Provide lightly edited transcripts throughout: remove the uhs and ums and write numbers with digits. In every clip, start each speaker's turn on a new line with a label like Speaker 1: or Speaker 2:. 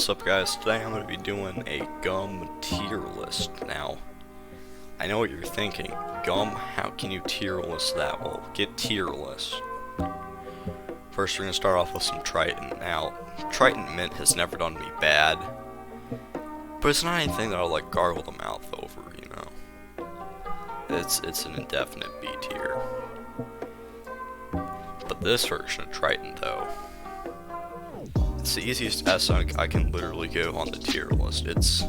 Speaker 1: What's up, guys? Today I'm going to be doing a gum tier list. Now, I know what you're thinking. Gum, how can you tier list that? Well, get tier list. First, we're going to start off with some Triton. Now, Triton Mint has never done me bad, but it's not anything that I'll like gargle the mouth over, you know. It's an indefinite B tier. But this version of Triton, though, it's the easiest S I can literally give on the tier list. There's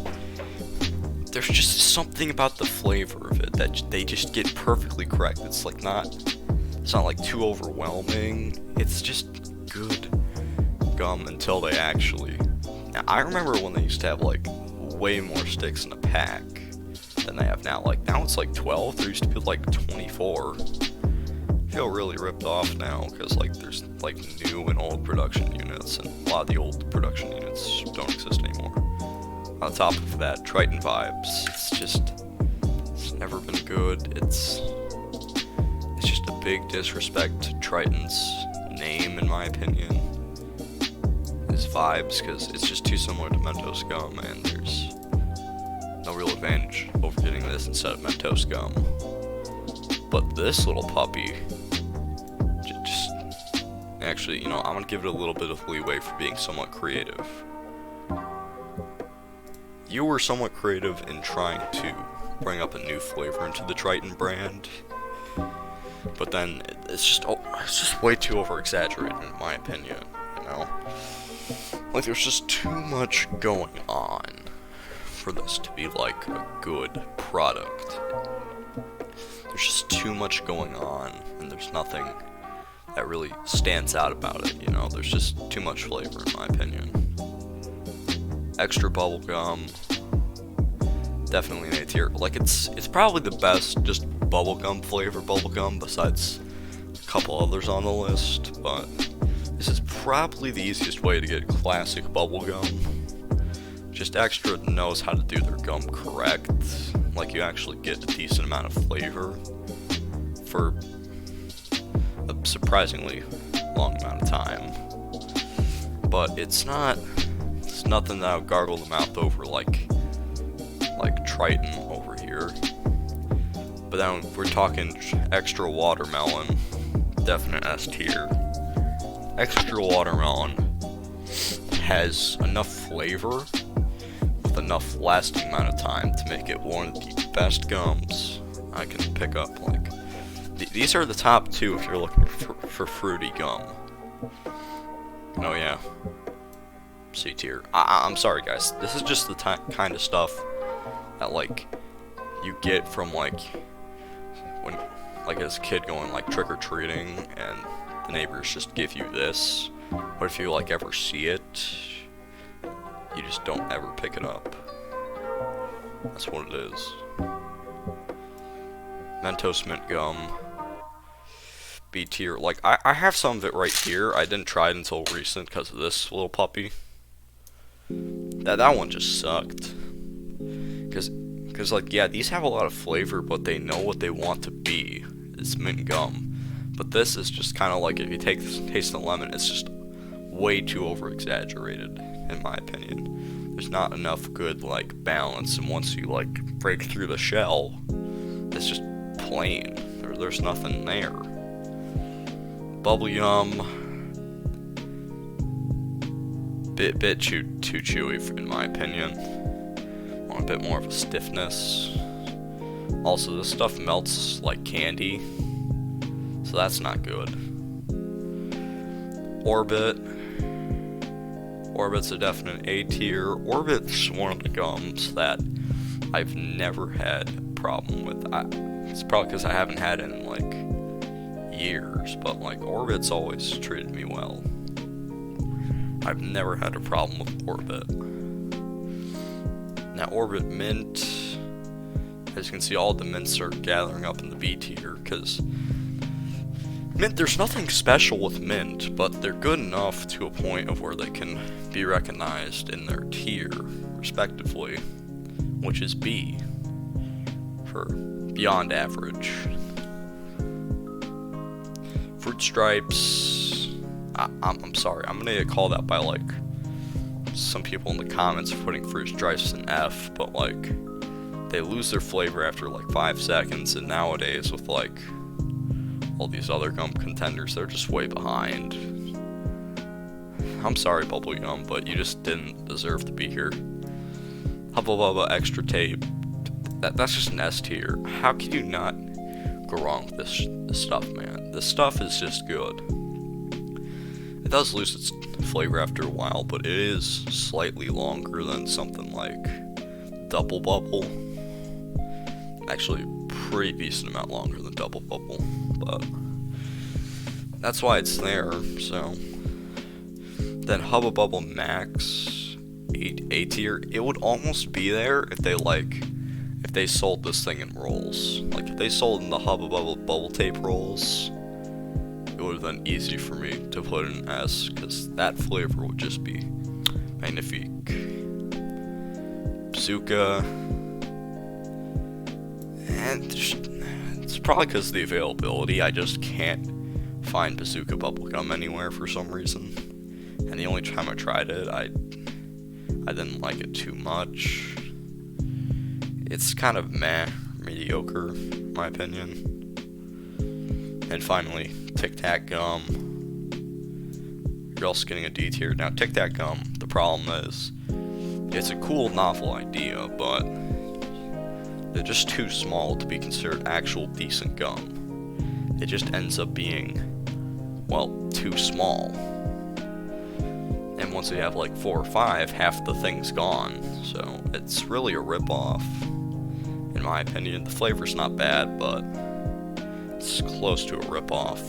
Speaker 1: just something about the flavor of it that they just get perfectly correct. It's not like too overwhelming. It's just good gum until they actually. Now, I remember when they used to have like way more sticks in a pack than they have now. Like now it's like 12. There used to be like 24. I feel really ripped off now because like there's like new and old production units, and a lot of the old production units don't exist anymore. On top of that, Triton vibes, it's never been good. It's just a big disrespect to Triton's name, in my opinion. His vibes, because it's just too similar to Mentos Gum, and there's no real advantage over getting this instead of Mentos Gum. But this little puppy, actually, you know, I'm gonna give it a little bit of leeway for being somewhat creative. You were somewhat creative in trying to bring up a new flavor into the Triton brand, but then it's just way too over-exaggerated in my opinion, you know? Like, there's just too much going on for this to be like a good product. There's just too much going on, and there's nothing that really stands out about it, you know? There's just too much flavor, in my opinion. Extra bubble gum, definitely an A tier. Like, it's probably the best just bubblegum flavor bubblegum besides a couple others on the list, but this is probably the easiest way to get classic bubblegum. Just Extra knows how to do their gum correct. Like, you actually get a decent amount of flavor for a surprisingly long amount of time. But it's nothing that I'll gargle the mouth over like Triton over here. But then we're talking Extra watermelon, definite S tier. Extra watermelon has enough flavor with enough lasting amount of time to make it one of the best gums I can pick up. Like, these are the top two if you're looking for fruity gum. Oh yeah, C tier. I'm sorry guys, this is just the kind of stuff that like you get from like when like as a kid going like trick-or-treating and the neighbors just give you this, but if you like ever see it, you just don't ever pick it up. That's what it is. Mentos Mint Gum, B tier. Like, I have some of it right here. I didn't try it until recent because of this little puppy. That one just sucked. Cause like, yeah, these have a lot of flavor, but they know what they want to be. It's mint gum. But this is just kind of like, if you taste the lemon, it's just way too over-exaggerated, in my opinion. There's not enough good, like, balance, and once you, like, break through the shell, it's just plain. There's nothing there. Bubblegum, bit too chewy in my opinion. Want a bit more of a stiffness. Also, this stuff melts like candy, so that's not good. Orbit's a definite A tier. Orbit's one of the gums that I've never had a problem with. It's probably because I haven't had it in like years, but like Orbit's always treated me well. I've never had a problem with Orbit. Now Orbit Mint, as you can see, all the mints are gathering up in the B tier, because mint, there's nothing special with mint, but they're good enough to a point of where they can be recognized in their tier, respectively, which is B, for beyond average. Fruit Stripes, I'm sorry, I'm gonna get called out by like some people in the comments are putting Fruit Stripes an F, but like, they lose their flavor after like 5 seconds, and nowadays with like all these other gum contenders, they're just way behind. I'm sorry, Bubblegum, but you just didn't deserve to be here. Hubba Bubba Extra Tape, that's just an S tier. How can you not go wrong with this stuff, man? This stuff is just good. It does lose its flavor after a while, but it is slightly longer than something like Double Bubble. Actually, pretty decent amount longer than Double Bubble, but that's why it's there. So then Hubba Bubble Max, A tier. It would almost be there if they sold this thing in rolls. Like if they sold in the Hubba Bubble bubble tape rolls, it would have been easy for me to put in S, because that flavor would just be magnifique. Bazooka, and it's probably because of the availability. I just can't find Bazooka bubblegum anywhere for some reason. And the only time I tried it, I didn't like it too much. It's kind of mediocre, in my opinion. And finally, Tic Tac Gum. You're also getting a D tier. Now, Tic Tac Gum, the problem is, it's a cool, novel idea, but they're just too small to be considered actual decent gum. It just ends up being, well, too small. And once you have like 4 or 5, half the thing's gone. So it's really a rip-off, in my opinion. The flavor's not bad, but it's close to a rip-off.